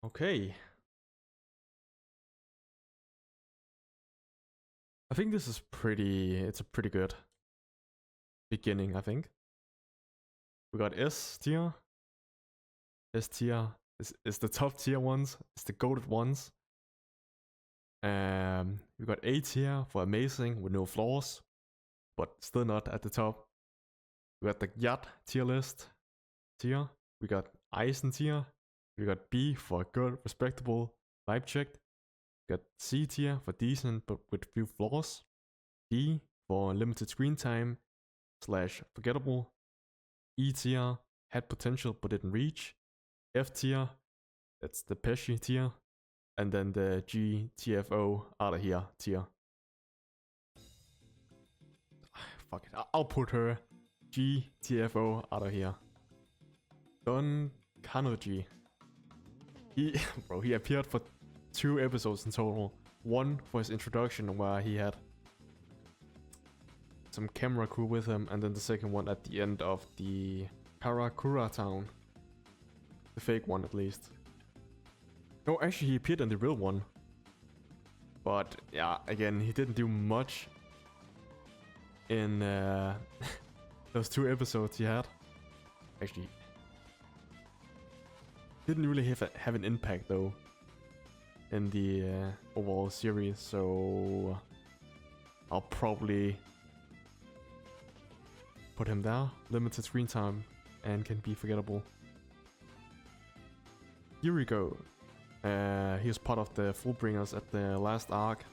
Okay. I think this is it's a pretty good beginning, I think. We got S tier. S tier is the top tier ones. It's the goated ones. We got A tier for amazing with no flaws, but still not at the top. We got the Yacht tier list tier. We got Isshin tier. We got B for good, respectable, vibe checked. We got C tier for decent but with few flaws. D for limited screen time / forgettable. E tier had potential but didn't reach. F tier, that's the Pesci tier. And then the GTFO out of here tier. Fuck it, I'll put her GTFO out of here. Don Kanoji. He appeared for 2 episodes in total. One for his introduction where he had some camera crew with him, and then the second one at the end of the Karakura town. The fake one at least. No, actually he appeared in the real one. But yeah, again, he didn't do much in those 2 episodes he had. Actually, didn't really have an impact though in the overall series, so I'll probably put him there. Limited screen time and can be forgettable. Here we go. He was part of the Fullbringers at the last arc.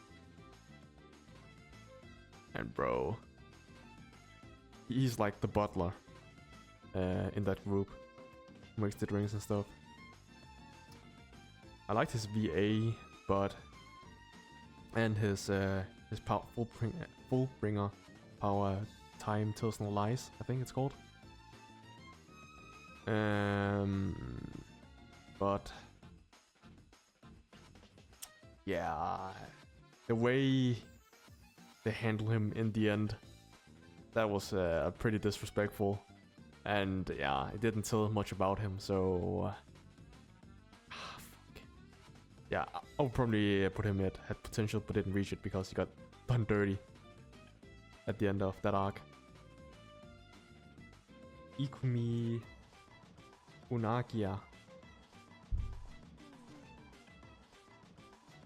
And bro, he's like the butler in that group. Makes the drinks and stuff. I liked his VA, but and his Fullbringer power time tells no lies, I think it's called. But yeah, the way they handle him in the end, that was pretty disrespectful. And yeah, it didn't tell much about him, so fuck. Yeah, I would probably put him at had potential but didn't reach it because he got done dirty at the end of that arc. Ikumi Unakia.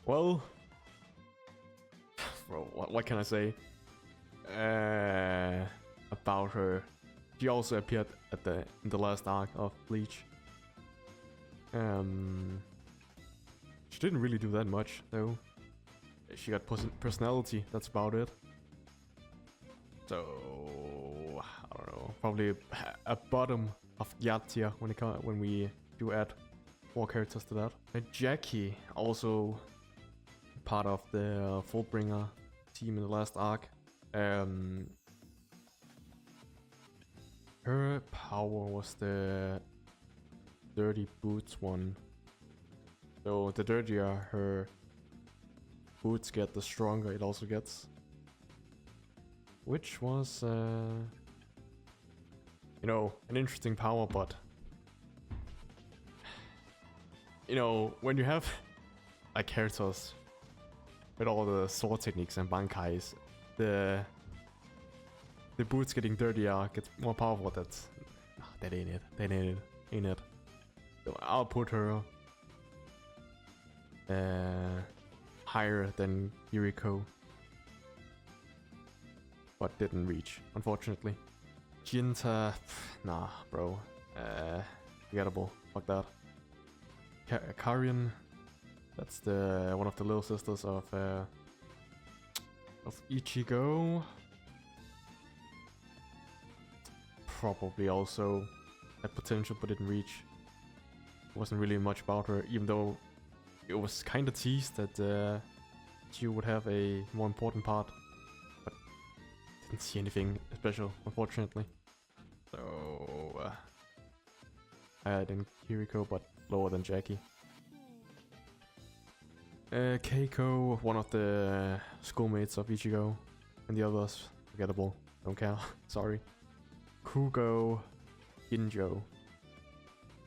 Well, bro, what can I say about her? She also appeared at in the last arc of Bleach. She didn't really do that much though. She got personality. That's about it. So I don't know. Probably a bottom of Yacht tier when we do add 4 characters to that. And Jackie also part of the Fullbringer team in the last arc. Her power was the dirty boots one. So the dirtier her boots get, the stronger it also gets. Which was, an interesting power, but when you have like characters with all the sword techniques and bankais, the boots getting dirtier gets more powerful. That ain't it. Ain't it. So I'll put her higher than Yuriko, but didn't reach, unfortunately. Jinta, nah, bro. Forgettable. Fuck that. Karian, that's the one of the little sisters of Ichigo. Probably also had potential but didn't reach. Wasn't really much about her, even though it was kind of teased that she would have a more important part, but didn't see anything special, unfortunately. So higher than Kiriko, but lower than Jackie. Keiko, one of the schoolmates of Ichigo, and the others forgettable. Don't care. Sorry. Kugo, Ginjo,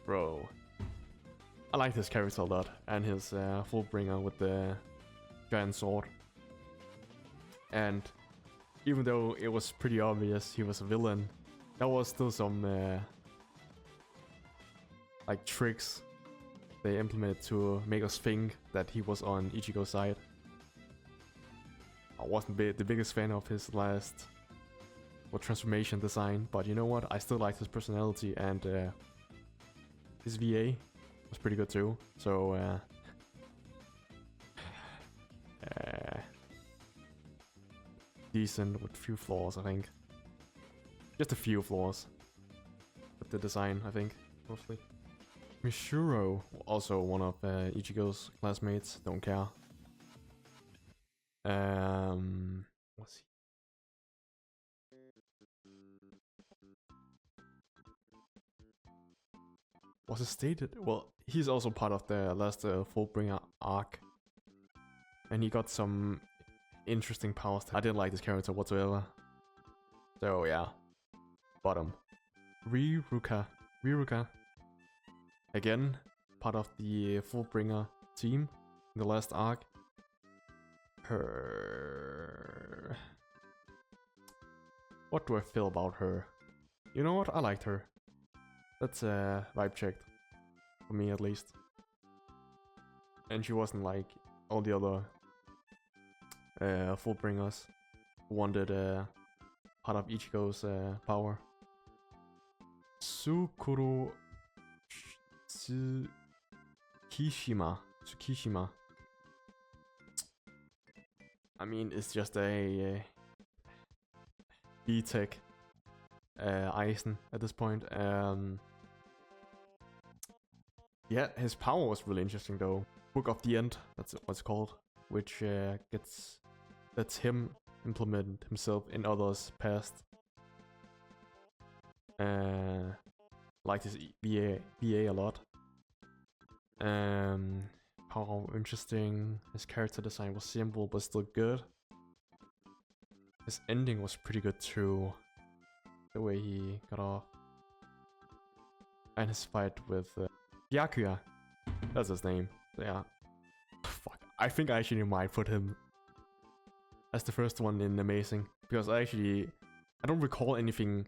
bro. I like his character a lot, and his Fullbringer with the giant sword. And even though it was pretty obvious he was a villain, there was still some like tricks they implemented to make us think that he was on Ichigo's side. I wasn't the biggest fan of his last transformation design, but you know what? I still liked his personality, and his VA was pretty good too. So decent with few flaws, I think. Just a few flaws with the design, I think, mostly. Mishuro, also one of Ichigo's classmates, don't care. What's he? Was it stated? Well, he's also part of the last Fullbringer arc, and he got some interesting powers. I didn't like this character whatsoever. So yeah, bottom. Riruka, again, part of the Fullbringer team in the last arc. Her. What do I feel about her? You know what? I liked her. That's a vibe check. For me, at least. And she wasn't like all the other Fullbringers who wanted part of Ichigo's power. Tsukishima. I mean, it's just a B-Tech Isshin at this point. Yeah, his power was really interesting though. Book of the End, that's what it's called, which lets him implement himself in others' past. Liked his VA a lot. How interesting. His character design was simple but still good. His ending was pretty good too. The way he got off. And his fight with Byakuya. That's his name. Yeah. Fuck. I think I actually might put him as the first one in Amazing. Because I don't recall anything,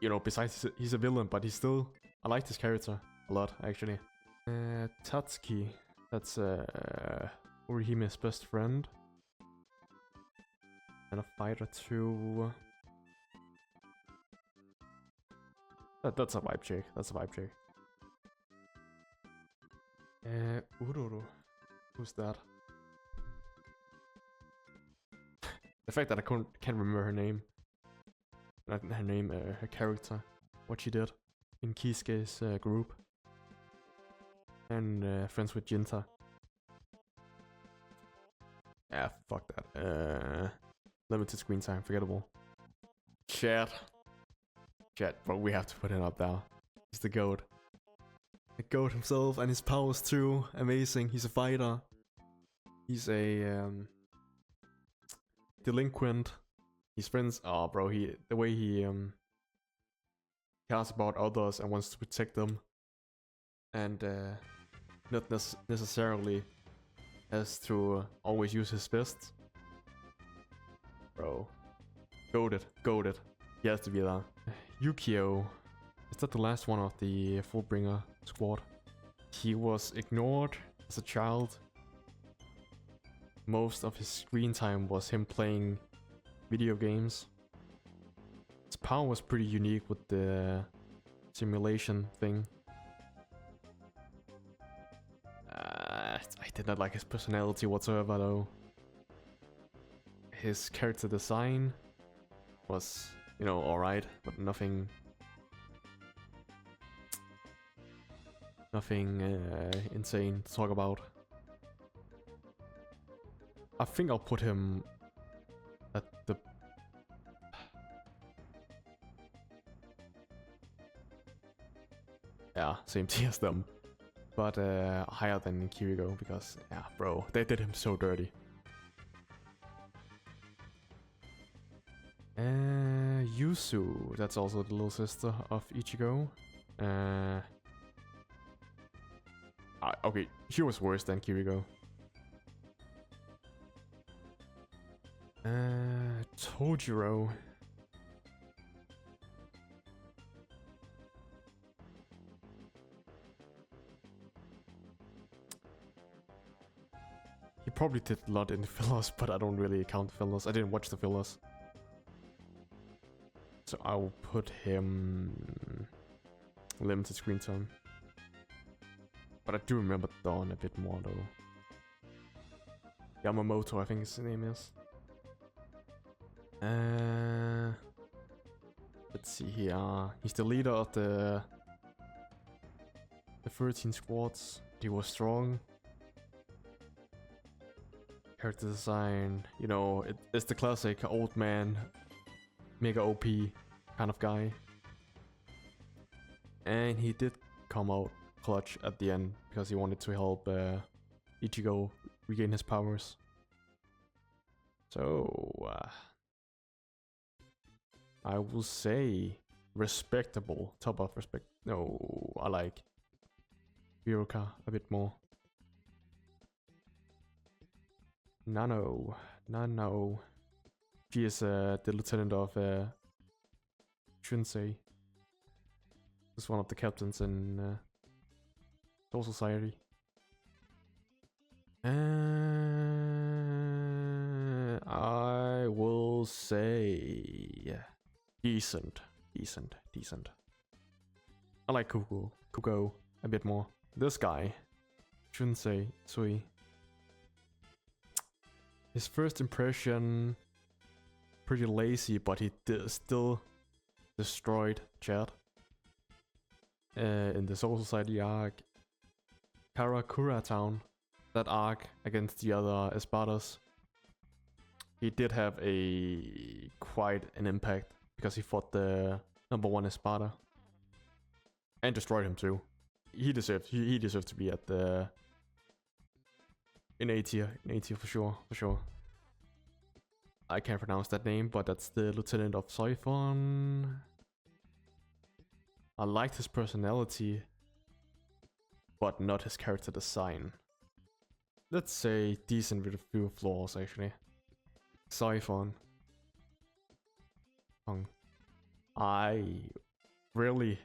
you know, besides he's a villain, but I like this character a lot, actually. Tatsuki. That's Orihime's best friend. And a fighter too. That's a vibe check. Ururu. Who's that? The fact that I can't remember her name. Not her name, her character. What she did in Kisuke's group. And friends with Jinta. Ah, fuck that. Limited screen time, forgettable. Chat, bro, we have to put him up there. He's the GOAT. The GOAT himself, and his powers too. Amazing. He's a fighter. He's a delinquent. His friends, bro, the way he cares about others and wants to protect them, and not necessarily has to always use his fists. Bro, goated. He has to be there. Yukio, is that the last one of the Fullbringer squad? He was ignored as a child. Most of his screen time was him playing video games. His power was pretty unique with the simulation thing. I did not like his personality whatsoever though. His character design was, you know, alright, but nothing insane to talk about. I think I'll put him at the... Yeah, same tier as them. But higher than Kiriko, because, yeah, bro, they did him so dirty. Yuzu, that's also the little sister of Ichigo. Okay, he was worse than Kiriko. Toshiro. He probably did a lot in the fillers, but I don't really count fillers. I didn't watch the fillers. So I'll put him limited screen time. But I do remember Dawn a bit more though. Yamamoto, I think his name is. Let's see here. He's the leader of the 13 squads. He was strong. Character design, you know, it's the classic old man, mega OP kind of guy. And he did come out clutch at the end because he wanted to help Ichigo regain his powers. So I will say respectable, top of respect. No, I like Arrancar a bit more. Nano. She is the lieutenant of Shinsei. She's one of the captains in Soul Society. I will say decent. I like Kuko a bit more. This guy, Shinsei Tsui. His first impression, pretty lazy, but he still destroyed Chad in the Soul Society arc. Karakura Town, that arc against the other Espadas. He did have quite an impact because he fought the #1 Espada and destroyed him too. He deserved to be at the in A tier for sure. I can't pronounce that name, but that's the lieutenant of Siphon. I liked his personality, but not his character design. Let's say decent with a few flaws actually. Siphon. I really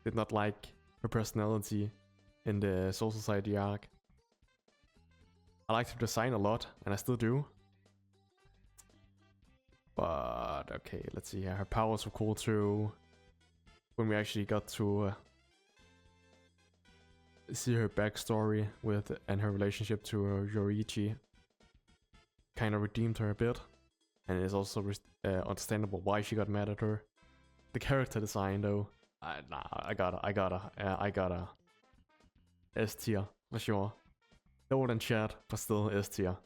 did not like her personality in the Soul Society arc. I liked her design a lot, and I still do. But okay, let's see. Her powers were cool too. When we actually got to see her backstory and her relationship to Yoriichi, kind of redeemed her a bit, and it's also understandable why she got mad at her. The character design though, I gotta S tier for sure. Lower than Chad, but still S tier.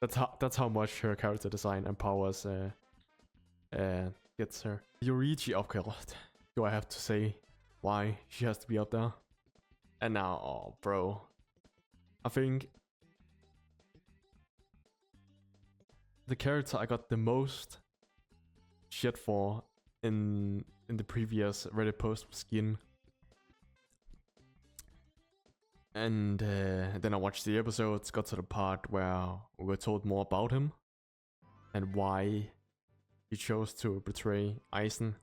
That's how much her character design and powers gets her. Yoriichi, of course. Do I have to say why she has to be up there? And now, oh bro, I think the character I got the most shit for in the previous Reddit post was Skin. And then I watched the episodes, got to the part where we were told more about him and why he chose to betray Isshin.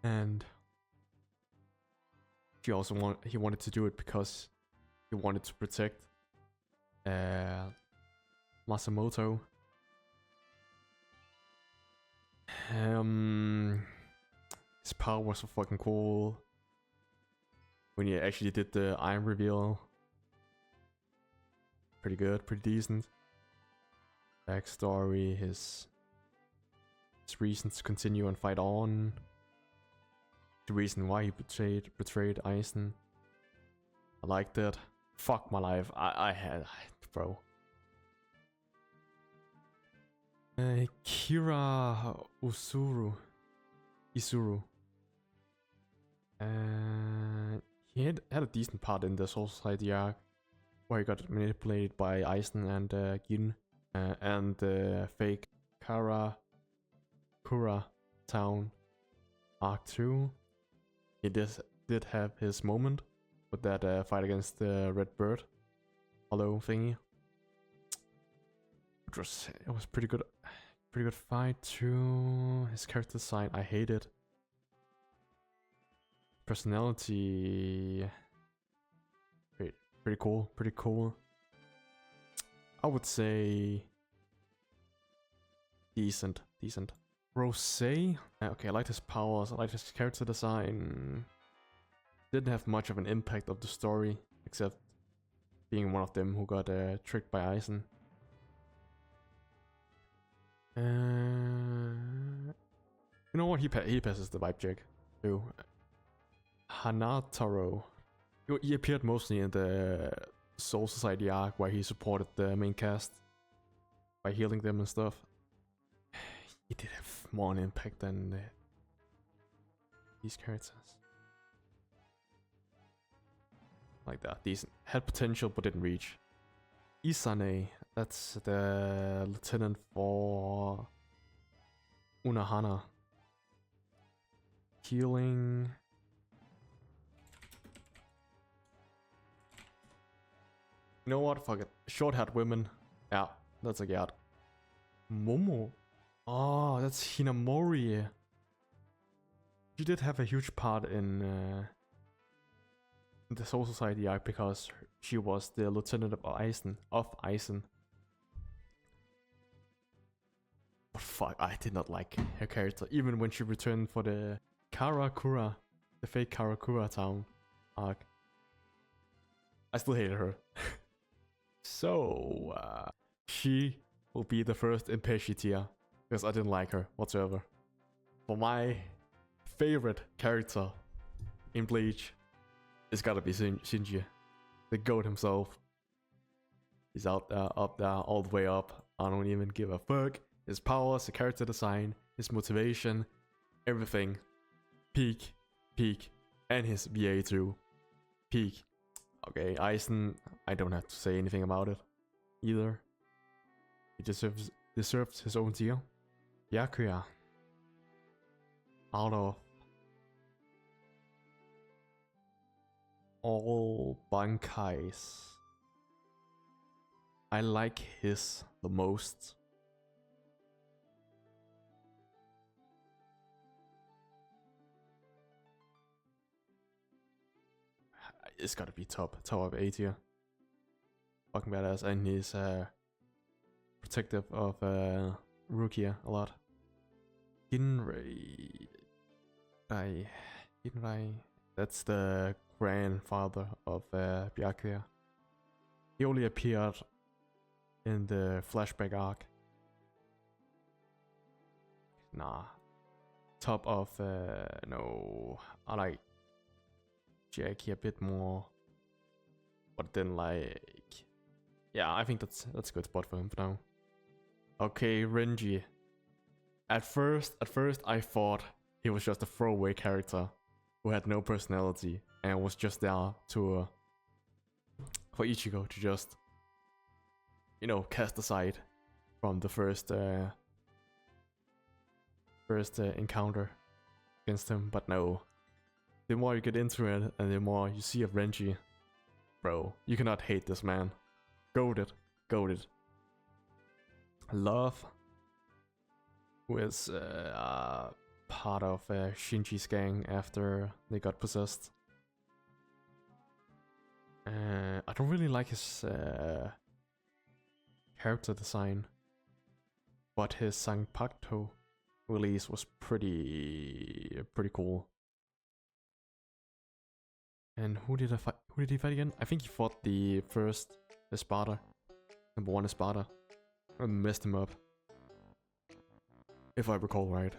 And he wanted to do it because he wanted to protect Masamoto. His power was so fucking cool. When he actually did the iron reveal. Pretty good, pretty decent. Backstory, his reasons to continue and fight on. The reason why he betrayed Isshin. I liked it. Fuck my life. I had bro. Kira Isuru. He had a decent part in the Soul Society arc, where he got manipulated by Isshin and Gin, and the fake Karakura Town arc 2. He did did have his moment with that fight against the Red Bird hollow thingy. It was pretty good fight too. His character design, I hate it. Personality, pretty cool. I would say decent. Rosé, okay, I liked his powers, I liked his character design. Didn't have much of an impact of the story, except being one of them who got tricked by Isshin. You know what? He passes the vibe check too. Hanataro. He appeared mostly in the Soul Society arc where he supported the main cast by healing them and stuff. He did have more an impact than these characters. Like that, decent. Had potential but didn't reach. Isane, that's the lieutenant for Unohana. Healing. You know what? Fuck it. Short-haired women. Yeah, that's a god. Momo. Oh, that's Hinamori. She did have a huge part in the Soul Society arc because she was the lieutenant of Isshin. But fuck, I did not like her character. Even when she returned for the Karakura, the fake Karakura town arc. I still hated her. So, she will be the first in Pesci tier, because I didn't like her whatsoever. For my favorite character in Bleach, it's gotta be Shinji, the GOAT himself. He's out there, up there, all the way up. I don't even give a fuck. His powers, the character design, his motivation, everything. Peak, and his VA too. Peak. Okay, Isshin, I don't have to say anything about it either. He deserves his own tier. Byakuya. Out of all Bankais, I like his the most. It's gotta be top of A tier. Fucking badass, and he's protective of Rukia a lot. Ginrai, that's the grandfather of Byakuya. He only appeared in the flashback arc. Nah. Top of no, I like Jackie a bit more, but then like, yeah, I think that's a good spot for him for now. Okay, Renji. At first I thought he was just a throwaway character who had no personality and was just there to for Ichigo to just, you know, cast aside from the first encounter against him. But no, the more you get into it and the more you see of Renji, bro, you cannot hate this man. Goated. Love, who is part of Shinji's gang after they got possessed. I don't really like his character design, but his Sanpakto release was pretty cool. And who did he fight again? I think he fought the first Espada, number 1 Espada, and messed him up, if I recall right.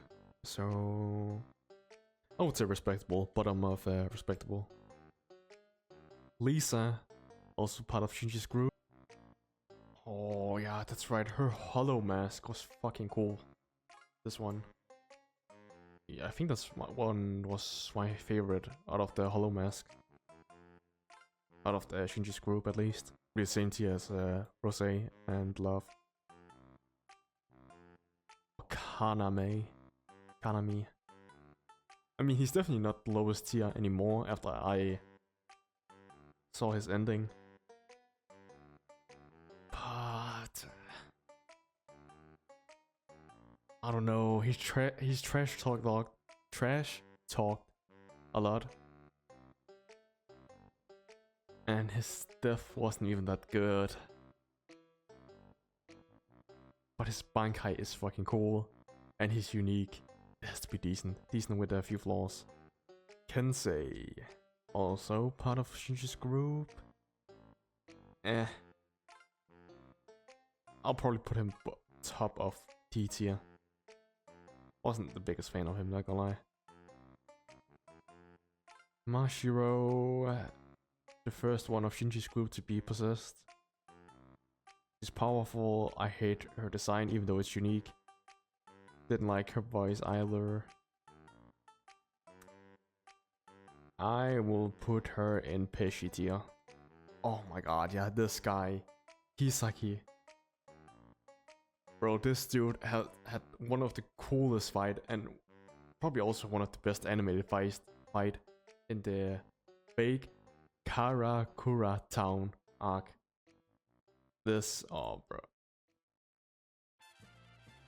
So I would say respectable, bottom of respectable. Lisa, also part of Shinji's group. Oh yeah, that's right. Her hollow mask was fucking cool. This one. Yeah, I think that's one was my favorite out of the hollow mask. Out of the Shinji's group, at least. The same tier as Rosé and Love. Kanami. I mean, he's definitely not the lowest tier anymore after I saw his ending. But I don't know. He's trash talked a lot, and his death wasn't even that good. But his Bankai is fucking cool, and he's unique. It has to be decent with a few flaws. Kensei, also part of Shinji's group. I'll probably put him top of T tier. Wasn't the biggest fan of him, not gonna lie. Mashiro, the first one of Shinji's group to be possessed. She's powerful. I hate her design even though it's unique. Didn't like her voice either. I will put her in Pesci tier. Oh my god, yeah, this guy. Hisaki. Bro, this dude had one of the coolest fight and probably also one of the best animated fight in the fake Karakura town arc. This, oh bro.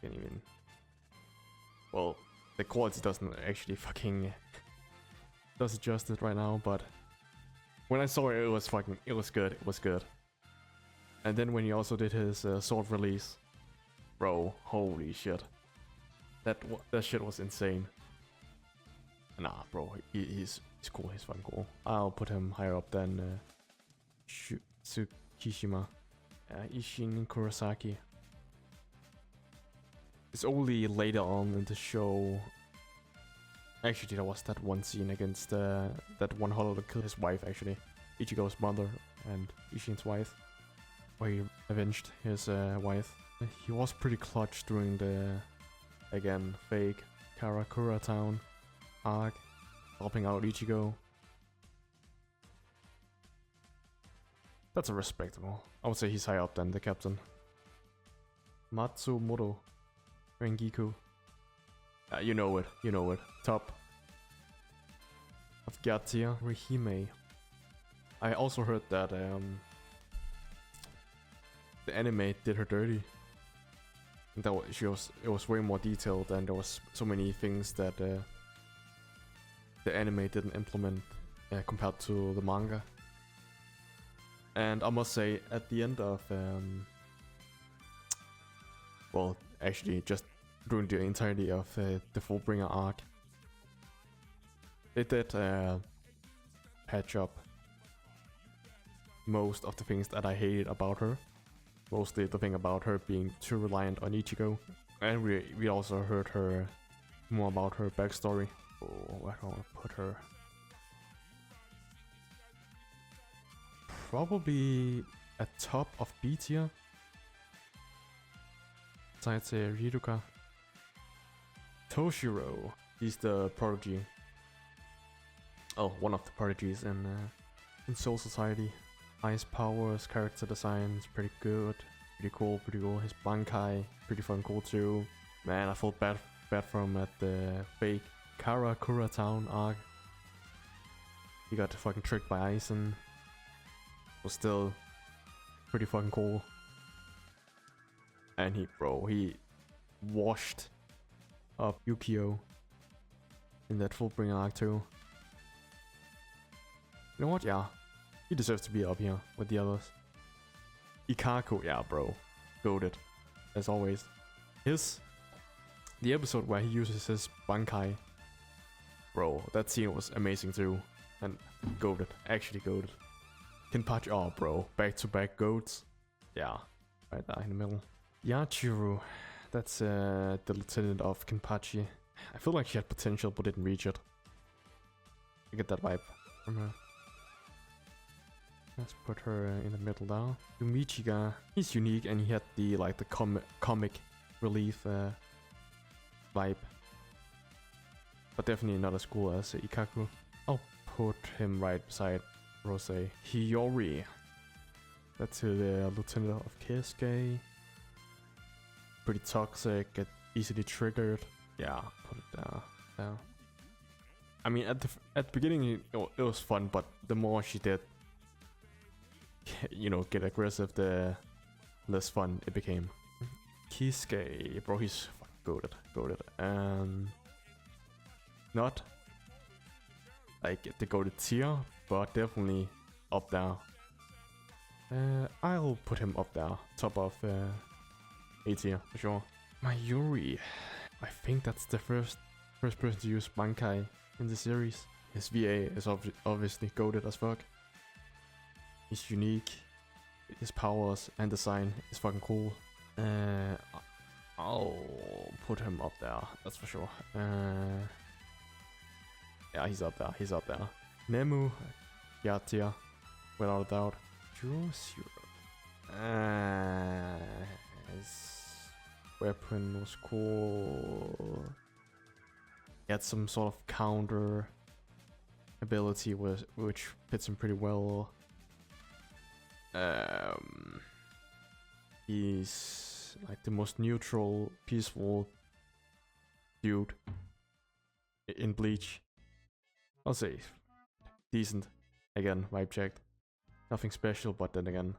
Can't even. Well, the quality doesn't actually fucking does it justice right now, but when I saw it, it was good. It was good. And then when he also did his sword release, bro, holy shit, that shit was insane. Nah, bro, he's cool. He's fucking cool. I'll put him higher up than Tsukishima. Isshin Kurosaki. It's only later on in the show. Actually, there was that one scene against that one hollow that killed his wife, actually. Ichigo's mother and Isshin's wife. Where he avenged his wife. He was pretty clutch during the, again, fake Karakura town arc. Helping out Ichigo. That's a respectable. I would say he's higher up than the captain. Matsumoto. Rengiku. You know it. Top. Of Gatia Rihime. I also heard that the anime did her dirty. And that it was way more detailed, and there was so many things that the anime didn't implement compared to the manga. And I must say, at the end of well, actually just during the entirety of the Fullbringer arc, they did patch up most of the things that I hated about her. Mostly the thing about her being too reliant on Ichigo. And we also heard her more about her backstory. Oh, where do I want to put her? Probably at top of B tier. Besides Riruka. Toshiro. He's the prodigy. Oh, one of the prodigies in Soul Society. Highest powers, character design is pretty good. Pretty cool. His Bankai, pretty fun cool too. Man, I felt bad for him at the fake Karakura town arc. He got fucking tricked by Isshin. Was still pretty fucking cool. And he washed up Yukio in that Fullbringer arc too. You know what? Yeah, he deserves to be up here with the others. Ikkaku, yeah, bro, goated as always. The episode where he uses his Bankai, bro, that scene was amazing too, and goated, actually goated. Kenpachi, oh bro, back-to-back goats. Yeah, right there in the middle. Yachiru, that's the lieutenant of Kenpachi. I feel like she had potential but didn't reach it. I get that vibe from her. Let's put her in the middle now. Yumichiga, he's unique and he had the comic relief vibe. But definitely not as cool as Ikkaku. I'll put him right beside Rose. Hiyori. That's the lieutenant of Keisuke. Pretty toxic, get easily triggered. Yeah, put it down. I mean, at the beginning, it was fun, but the more she did, get aggressive, the less fun it became. Kisuke, bro, he's fucking goated. Not like the goated tier, but definitely up there. I'll put him up there, top of A tier for sure. Mayuri, I think that's the first person to use Bankai in the series. His VA is obviously goated as fuck. He's unique. His powers and design is fucking cool. I'll put him up there, that's for sure. Yeah, he's up there. Nemu, yeah, tier, without a doubt. Toshiro. His weapon was cool. He had some sort of counter ability which fits him pretty well. He's like the most neutral, peaceful dude in Bleach. I'll say decent. Again, vibe checked. Nothing special, but then again,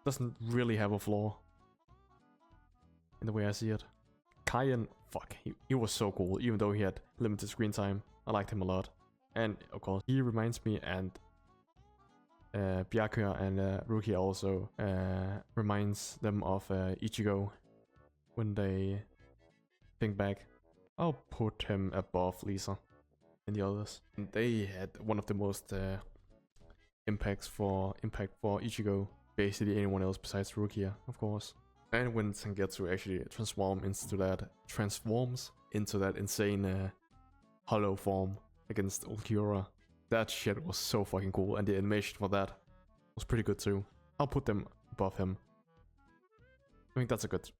doesn't really have a flaw in the way I see it. Kaien, fuck, he was so cool, even though he had limited screen time. I liked him a lot. And of course, he reminds me, and Byakuya and Rukia also reminds them of Ichigo when they think back. I'll put him above Lisa and the others. And they had one of the most impact for Ichigo, basically anyone else besides Rukia, of course. And when Sangetsu actually transforms into that insane hollow form against Ulquiorra, that shit was so fucking cool, and the animation for that was pretty good too. I'll put them above him. I think that's a good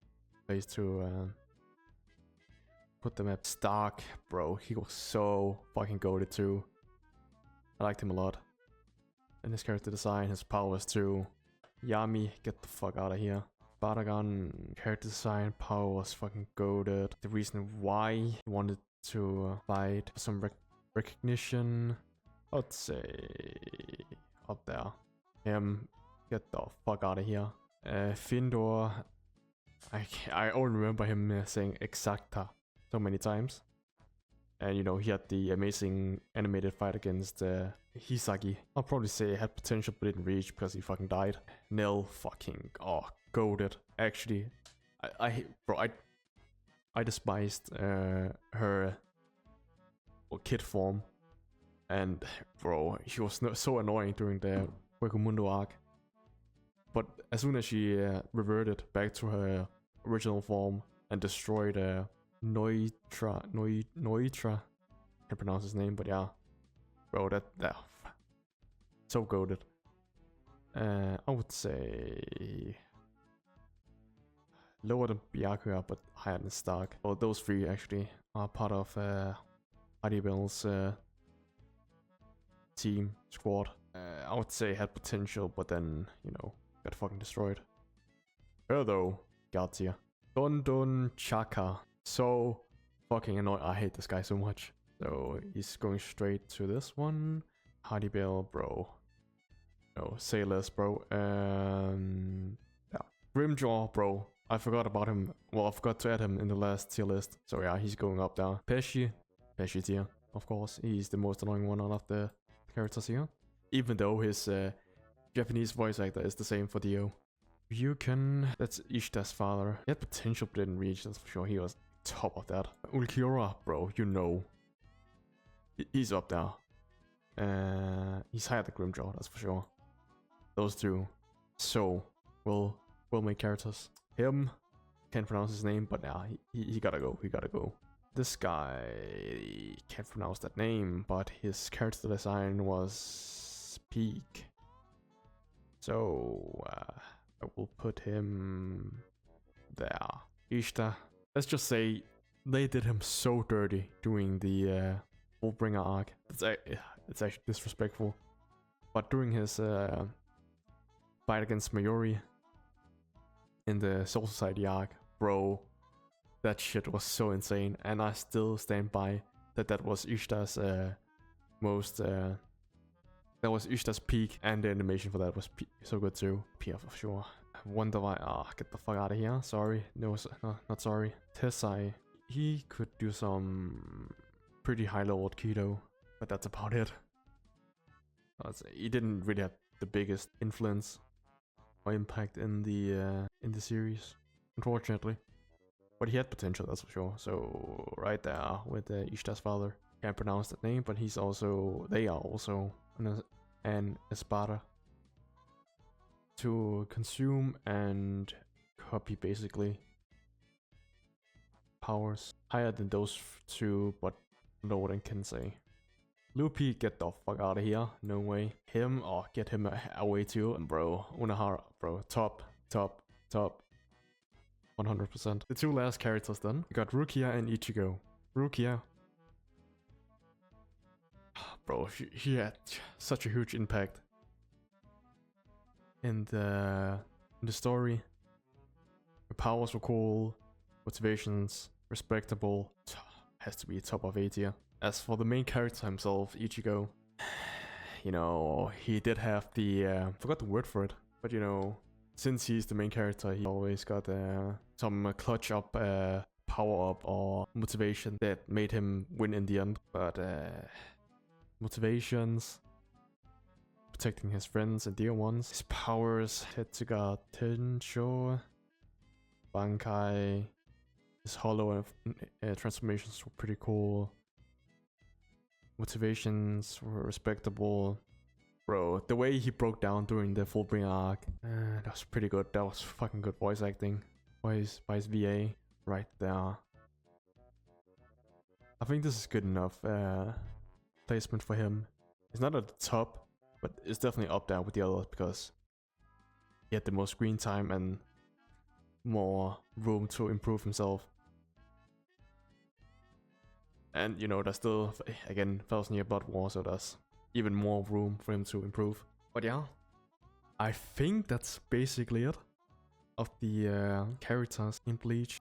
place to put them at. Stark, bro, he was so fucking goated too. I liked him a lot. And his character design, his powers too. Yami, get the fuck out of here. Baragon, character design, power was fucking goated. The reason why he wanted to fight for some recognition, I'd say up there. Him, get the fuck out of here. Findor, I only remember him saying exacta so many times. And he had the amazing animated fight against Hisagi. I'll probably say it had potential but didn't reach because he fucking died. Nell, fucking, goated. Actually, I despised her kid form. And bro, she was so annoying during the Hueco arc. But as soon as she reverted back to her original form and destroyed Noitra, can't pronounce his name, but yeah, bro, that so goated. I would say lower than Byakuya, but higher than Stark. Well, those three actually are part of Haribel's team squad. I would say had potential, but then got fucking destroyed. Her though, God tier. Don Chaka. So fucking annoying. I hate this guy so much. So he's going straight to this one. Haribel, bro. No, say less, bro. Yeah. Grimjaw, bro. I forgot about him. Well, I forgot to add him in the last tier list. So yeah, he's going up there. Pesci tier, of course. He's the most annoying one out of the characters here. Even though his Japanese voice actor is the same for Dio. Ryuken, that's Ishita's father. He had potential but didn't reach, that's for sure. He was top of that. Ulquiorra, bro, he's up there. He's higher than Grimjaw, that's for sure. Those two, so well made characters. Him, can't pronounce his name, but yeah, he gotta go. This guy, can't pronounce that name, but his character design was peak. So I will put him there. Ishita, let's just say they did him so dirty during the Fullbringer arc. It's actually disrespectful. But during his fight against Mayuri in the Soul Society arc, bro, that shit was so insane, and I still stand by that was Ishita's most that was Ishita's peak, and the animation for that was so good too. Pia for sure. Wonder why. Get the fuck out of here. Sorry. No, not sorry. Tessai. He could do some pretty high leveled keto, but that's about it. He didn't really have the biggest influence or impact in the series, unfortunately. But he had potential, that's for sure. So right there with Ishita's father. Can't pronounce that name, but they are also an Espada to consume and copy, basically. Powers higher than those two, but lower than Kensei. Luffy, get the fuck out of here. No way. Him, or get him away too. And bro, Unahara, bro, top. 100%. The two last characters then. We got Rukia and Ichigo. Rukia. Bro, he had such a huge impact in the story. The powers were cool, motivations respectable. Has to be top of A tier. As for the main character himself, Ichigo, you know, he did have the forgot the word for it, but you know, since he's the main character, he always got some clutch up power up or motivation that made him win in the end. But motivations, protecting his friends and dear ones, his powers, Tetsuga Tensho, Bankai, his hollow transformations were pretty cool. Motivations were respectable. Bro, the way he broke down during the Fullbringer arc, that was pretty good. That was fucking good voice acting by his VA right there. I think this is good enough placement for him. It's not at the top, but it's definitely up there with the others because he had the most screen time and more room to improve himself. And you know, there's still, again, 1000 Year Blood War, so there's even more room for him to improve. But yeah, I think that's basically it of the characters in Bleach.